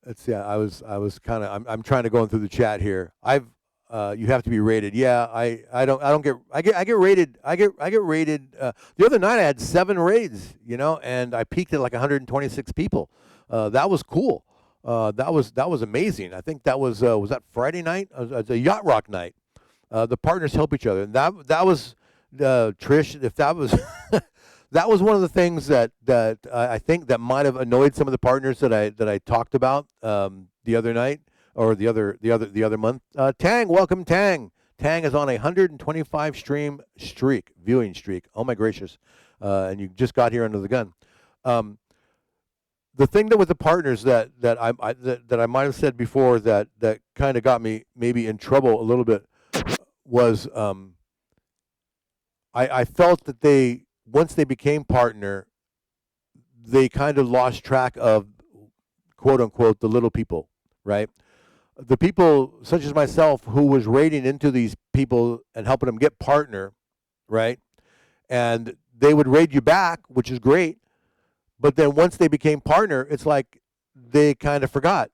let's see. I was kind of. I'm trying to go through the chat here. You have to be rated. Yeah, I don't get. I get rated. I get rated. The other night I had 7 raids. And I peaked at like 126 people. That was cool. That was amazing. I think that was that Friday night? It was a Yacht Rock night. The partners help each other, and that was Trish. If that was that was one of the things that I think that might have annoyed some of the partners that I talked about the other night or the other month. Tang, welcome, Tang. Tang is on a 125 viewing streak. Oh my gracious! And you just got here under the gun. The thing that with the partners that I might have said before that kind of got me maybe in trouble a little bit was I felt that once they became partner, they kind of lost track of quote unquote the little people, right? The people such as myself who was raiding into these people and helping them get partner, right? And they would raid you back, which is great. But then once they became partner, it's like they kind of forgot.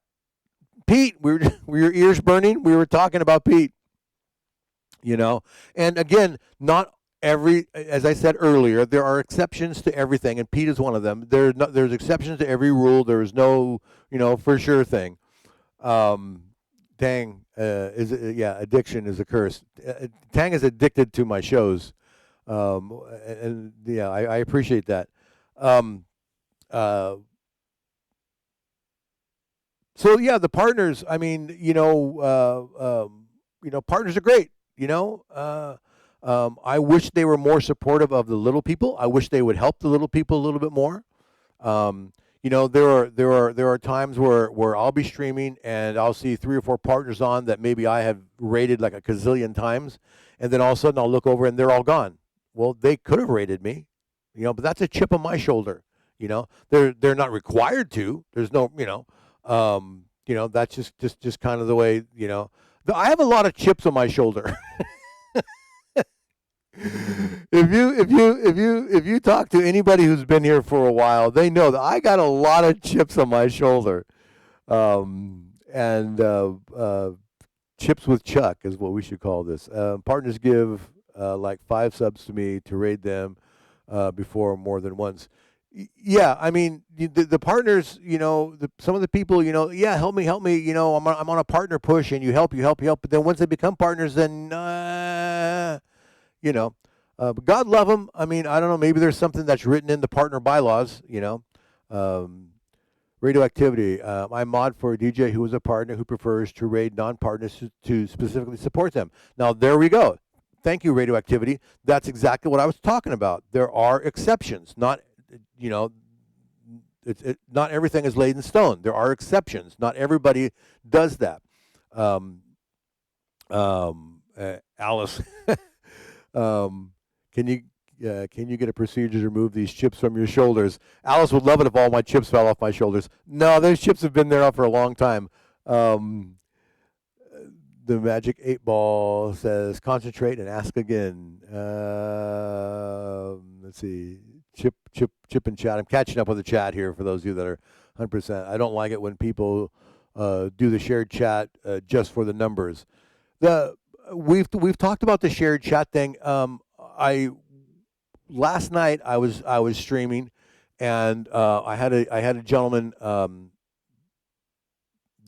Pete, were your ears burning? We were talking about Pete, And again, not as I said earlier, there are exceptions to everything, and Pete is one of them. There's exceptions to every rule. There is no, for sure thing. Tang addiction is a curse. Tang is addicted to my shows, and yeah, I appreciate that. So yeah, the partners. I mean, partners are great. I wish they were more supportive of the little people. I wish they would help the little people a little bit more. There are times where I'll be streaming and I'll see 3 or 4 partners on that maybe I have rated like a gazillion times, and then all of a sudden I'll look over and they're all gone. Well, they could have rated me, but that's a chip on my shoulder. They're not required to. There's no, that's just kind of the way, I have a lot of chips on my shoulder. If you talk to anybody who's been here for a while, they know that I got a lot of chips on my shoulder. Chips with Chuck is what we should call this. Partners give like 5 subs to me to raid them before more than once. Yeah, I mean the partners, some of the people, yeah, help me, I'm on a partner push, and you help, but then once they become partners, then but God love them. I mean, I don't know, maybe there's something that's written in the partner bylaws, Radioactivity. I mod for a DJ who is a partner who prefers to raid non-partners to specifically support them. Now there we go. Thank you, Radioactivity. That's exactly what I was talking about. There are exceptions, not not everything is laid in stone. There are exceptions. Not everybody does that. Alice, can you get a procedure to remove these chips from your shoulders? Alice would love it if all my chips fell off my shoulders. No, those chips have been there for a long time. The Magic 8 Ball says, concentrate and ask again. Let's see. Chip and chat. I'm catching up with the chat here for those of you that are 100%. I don't like it when people do the shared chat just for the numbers. We've talked about the shared chat thing. Last night I was streaming, and I had a gentleman want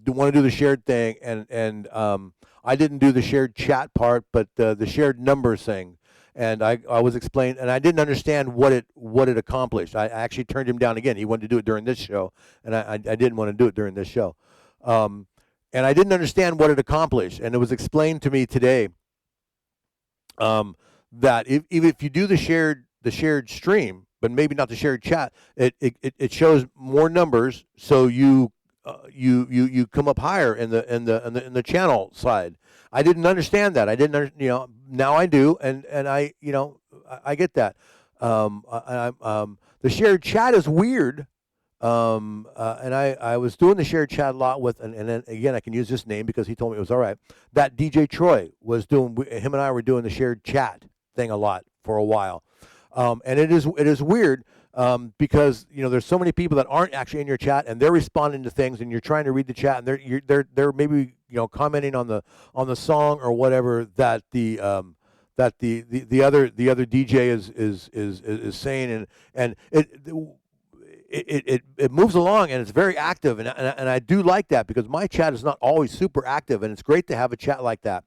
to do the shared thing, and I didn't do the shared chat part, but the shared numbers thing. and I was explaining, and I didn't understand what it accomplished. I actually turned him down again. He wanted to do it during this show, and I didn't want to do it during this show, and I didn't understand what it accomplished. And it was explained to me today that even if you do the shared stream, but maybe not the shared chat, it shows more numbers, so you come up higher in the channel side. I didn't understand that. I didn't, now I do, and I get that. The shared chat is weird, and I was doing the shared chat a lot with, and then again I can use this name because he told me it was all right. That DJ Troy was doing, him and I were doing the shared chat thing a lot for a while, and it is weird. Because there's so many people that aren't actually in your chat, and they're responding to things, and you're trying to read the chat, and they're maybe commenting on the song or whatever that the other DJ is saying, and it moves along, and it's very active, and I do like that, because my chat is not always super active, and it's great to have a chat like that.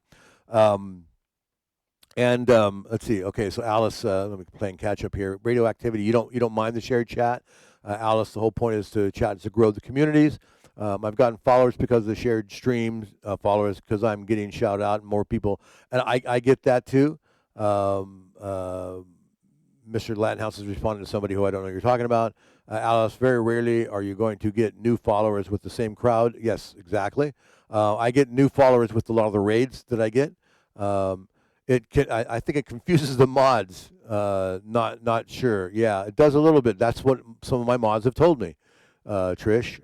And let's see. Okay, so Alice, let me playing catch up here. Radioactivity. You don't mind the shared chat, Alice. The whole point is to chat, is to grow the communities. I've gotten followers because of the shared streams, followers because I'm getting shout out and more people, and I get that too. Mr. Lattenhouse is responding to somebody who I don't know you're talking about. Alice, very rarely are you going to get new followers with the same crowd. Yes, exactly. I get new followers with a lot of the raids that I get. I think it confuses the mods. Not sure. Yeah, it does a little bit. That's what some of my mods have told me. Trish,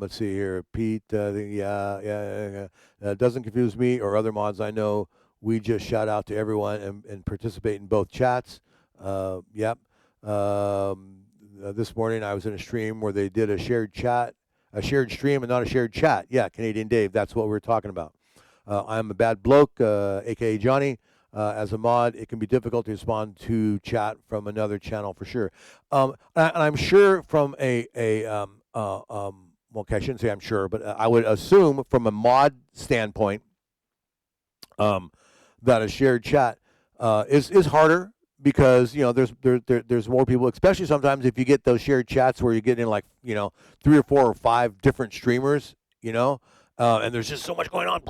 let's see here. Pete, yeah. It doesn't confuse me or other mods I know. We just shout out to everyone and participate in both chats. Yep. This morning I was in a stream where they did a shared stream and not a shared chat. Yeah, Canadian Dave, that's what we're talking about. I'm a bad bloke, a.k.a. Johnny. As a mod, it can be difficult to respond to chat from another channel for sure. And I'm sure from okay, I shouldn't say I'm sure, but I would assume from a mod standpoint that a shared chat is harder, because there's more people, especially sometimes if you get those shared chats where you get in 3 or 4 or 5 different streamers, and there's just so much going on.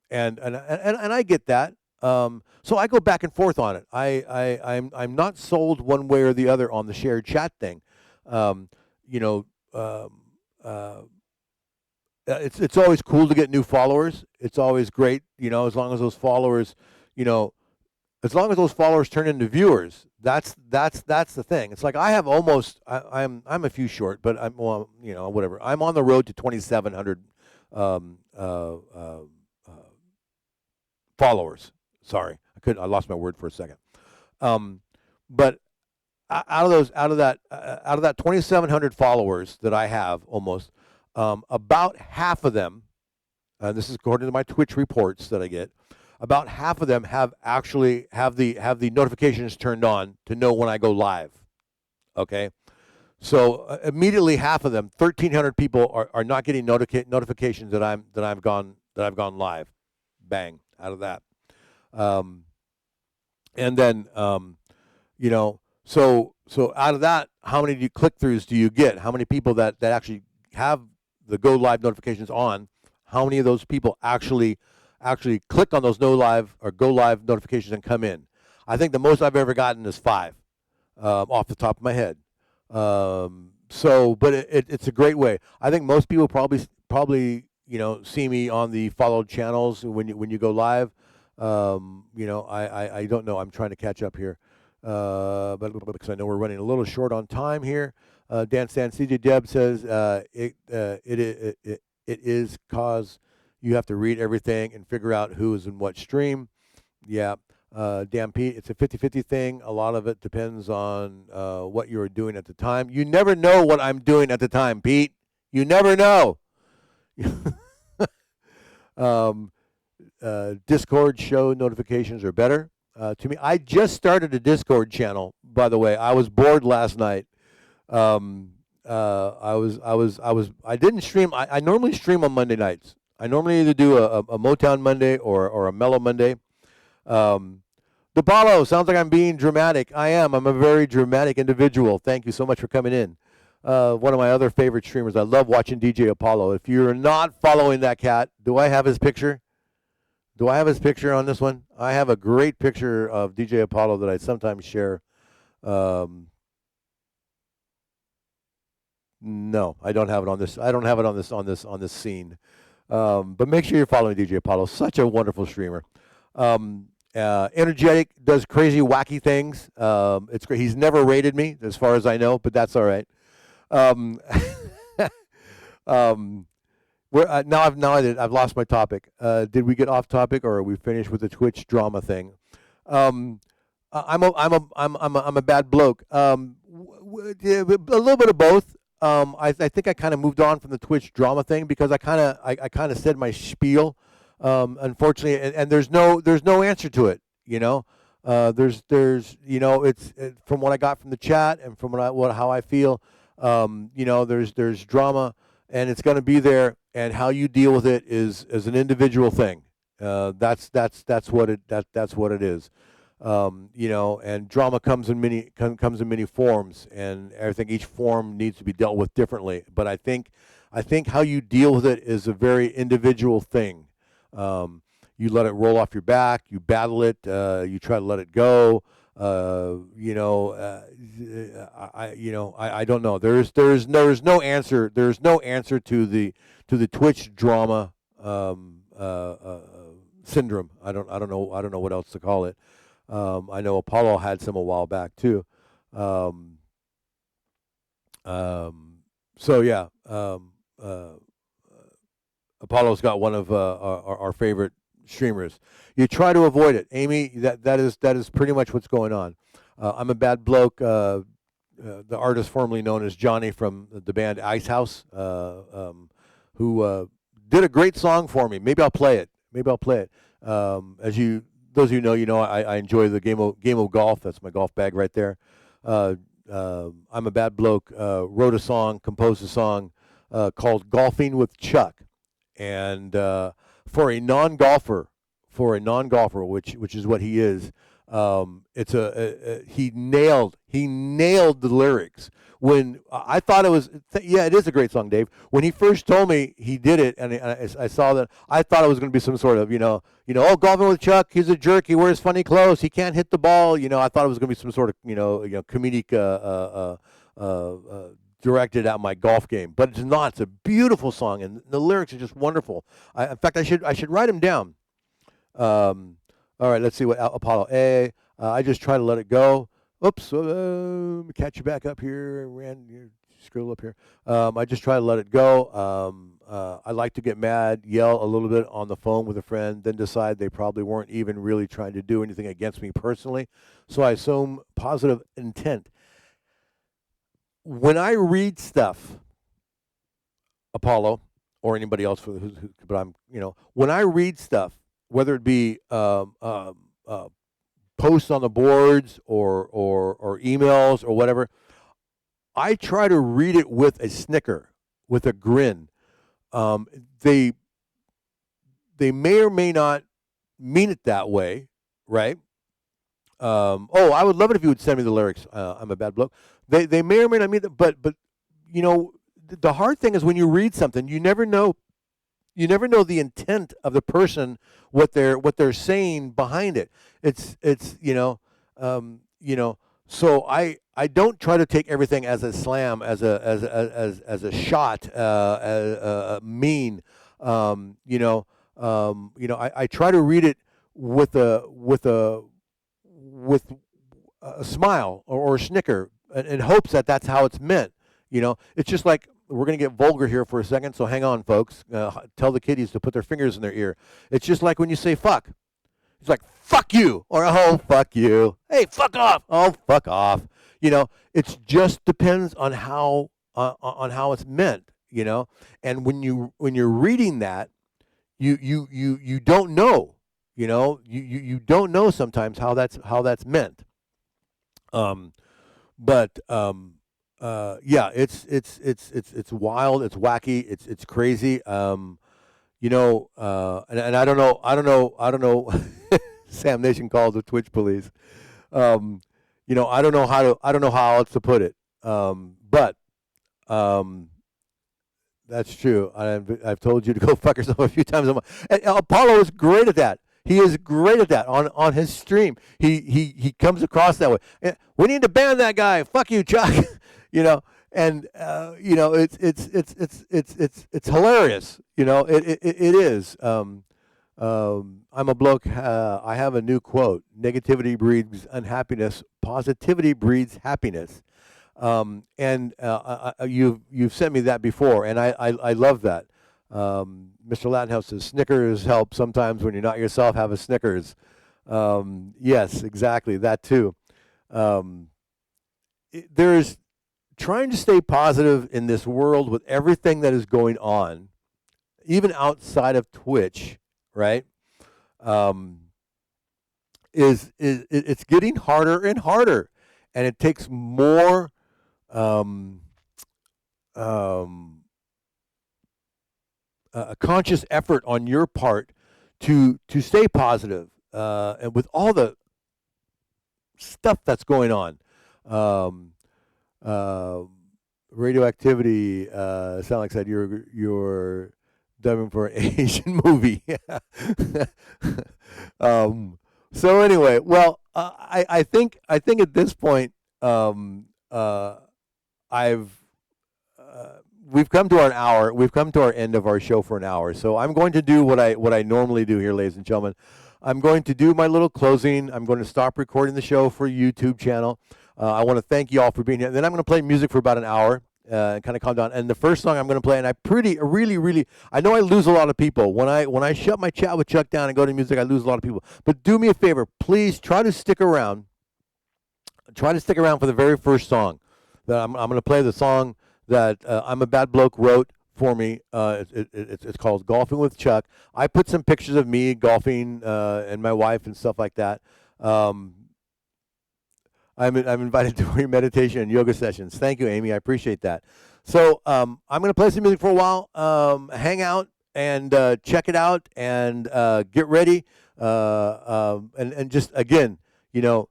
And I get that. So I go back and forth on it. I'm not sold one way or the other on the shared chat thing. It's always cool to get new followers. It's always great, as long as those followers, as long as those followers turn into viewers. That's the thing. It's like I have almost, I'm a few short, but I'm, well, whatever. I'm on the road to 2,700 followers. Sorry, I lost my word for a second. But out of that 2,700 followers that I have, almost about half of them, and this is according to my Twitch reports that I get, about half of them have the notifications turned on to know when I go live. Okay, so immediately half of them, 1,300 people, are not getting notifications that I've gone live. Bang, out of that. And then so out of that, how many click-throughs do you get? How many people that actually have the go live notifications on? How many of those people actually click on those go live notifications and come in? I think the most I've ever gotten is 5, off the top of my head. But it's a great way. I think most people probably see me on the followed channels when you go live. I don't know. I'm trying to catch up here, but because I know we're running a little short on time here. Dan Stan CJ Deb says it is cause you have to read everything and figure out who is in what stream. Yeah. Dan Pete, it's a 50-50 thing. A lot of it depends on what you're doing at the time. You never know what I'm doing at the time, Pete. You never know. Discord show notifications are better to me. I just started a Discord channel, by the way. I was bored last night. I didn't stream. I normally stream on Monday nights. I normally either do a Motown Monday or a Mellow Monday. DePaulo, sounds like I'm being dramatic. I am. I'm a very dramatic individual. Thank you so much for coming in. One of my other favorite streamers. I love watching DJ Apollo. If you're not following that cat, do I have his picture? Do I have his picture on this one? I have a great picture of DJ Apollo that I sometimes share. No, I don't have it on this. I don't have it on this scene. But make sure you're following DJ Apollo. Such a wonderful streamer. Energetic, does crazy, wacky things. It's great. He's never rated me, as far as I know, but that's all right. I've lost my topic. Did we get off topic, or are we finished with the Twitch drama thing? I'm a bad bloke. A little bit of both. I think I kind of moved on from the Twitch drama thing because I kind of said my spiel. Unfortunately, and there's no answer to it. There's it's from what I got from the chat and from how I feel. There's drama, and it's going to be there, and how you deal with it is an individual thing. That's what it is. And drama comes in many forms, and I think each form needs to be dealt with differently. But I think how you deal with it is a very individual thing. You let it roll off your back, you battle it, you try to let it go. I don't know. There's no answer. There's no answer to the Twitch drama syndrome. I don't know what else to call it. I know Apollo had some a while back too. Apollo's got one of our favorite streamers. You try to avoid it, Amy. That is pretty much what's going on. I'm a bad bloke. The artist formerly known as Johnny from the band Ice House, who did a great song for me. Maybe I'll play it. Those of you know, I enjoy the game of golf. That's my golf bag right there. I'm a bad bloke. Wrote a song, composed a song called "Golfing with Chuck," and for a non-golfer, which is what he is, he nailed the lyrics. When I thought it was, it is a great song, Dave. When he first told me he did it, and I saw that, I thought it was going to be some sort of, golfing with Chuck, he's a jerk, he wears funny clothes, he can't hit the ball. I thought it was going to be some sort of, comedic, directed at my golf game, but it's not. It's a beautiful song, and the lyrics are just wonderful. In fact, I should write them down. All right, let's see what Apollo A. I just try to let it go. Oops, let me catch you back up here. Scroll up here. I just try to let it go. I like to get mad, yell a little bit on the phone with a friend, then decide they probably weren't even really trying to do anything against me personally. So I assume positive intent. When I read stuff, Apollo, or anybody else, when I read stuff, whether it be posts on the boards or emails or whatever, I try to read it with a snicker, with a grin. They may or may not mean it that way, right? I would love it if you would send me the lyrics. I'm a bad bloke. They may or may not mean it, but the hard thing is when you read something, you never know the intent of the person, what they're saying behind it. So I don't try to take everything as a slam, as a shot, mean. I try to read it with a smile or a snicker, in hopes that that's how it's meant. It's just like, we're going to get vulgar here for a second, so hang on, folks. Tell the kiddies to put their fingers in their ear. It's just like when you say fuck. It's like, fuck you, or oh, fuck you. Hey, fuck off. Oh, fuck off. It just depends on how it's meant, And when you're reading that, you don't know, you don't know sometimes how that's meant. It's wild, it's wacky, it's crazy. And I don't know. Sam Nation calls the Twitch police. You know, I don't know how else to put it. But that's true. I've told you to go fuck yourself a few times. And Apollo is great at that. He is great at that on his stream. He comes across that way. We need to ban that guy. Fuck you, Chuck. You know, and you know, it's hilarious. You know, it is. I'm a bloke. I have a new quote: "Negativity breeds unhappiness. Positivity breeds happiness." You've sent me that before, and I love that. Mr. Lattenhouse says Snickers help sometimes when you're not yourself. Have a Snickers. Yes, exactly that too. There's trying to stay positive in this world with everything that is going on, even outside of Twitch, right? It's getting harder and harder, and it takes more a conscious effort on your part to stay positive, and with all the stuff that's going on. Radioactivity, sound like said you're dubbing for an Asian movie. So anyway, well, I think at this point, we've come to our hour. We've come to our end of our show for an hour. So I'm going to do what I normally do here, ladies and gentlemen. I'm going to do my little closing. I'm going to stop recording the show for a YouTube channel. I want to thank you all for being here. Then I'm going to play music for about an hour and kind of calm down. And the first song I'm going to play, and I really, I know I lose a lot of people. When I shut my chat with Chuck down and go to music, I lose a lot of people. But do me a favor. Please try to stick around. Try to stick around for the very first song. I'm going to play the song that I'm a Bad Bloke wrote for me. It's called Golfing with Chuck. I put some pictures of me golfing and my wife and stuff like that. I'm invited to your meditation and yoga sessions. Thank you, Amy. I appreciate that. So I'm going to play some music for a while, hang out, and check it out, and get ready. And just, again, you know,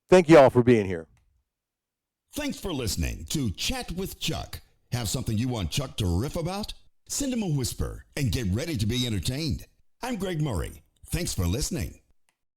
thank you all for being here. Thanks for listening to Chat with Chuck. Have something you want Chuck to riff about? Send him a whisper and get ready to be entertained. I'm Greg Murray. Thanks for listening.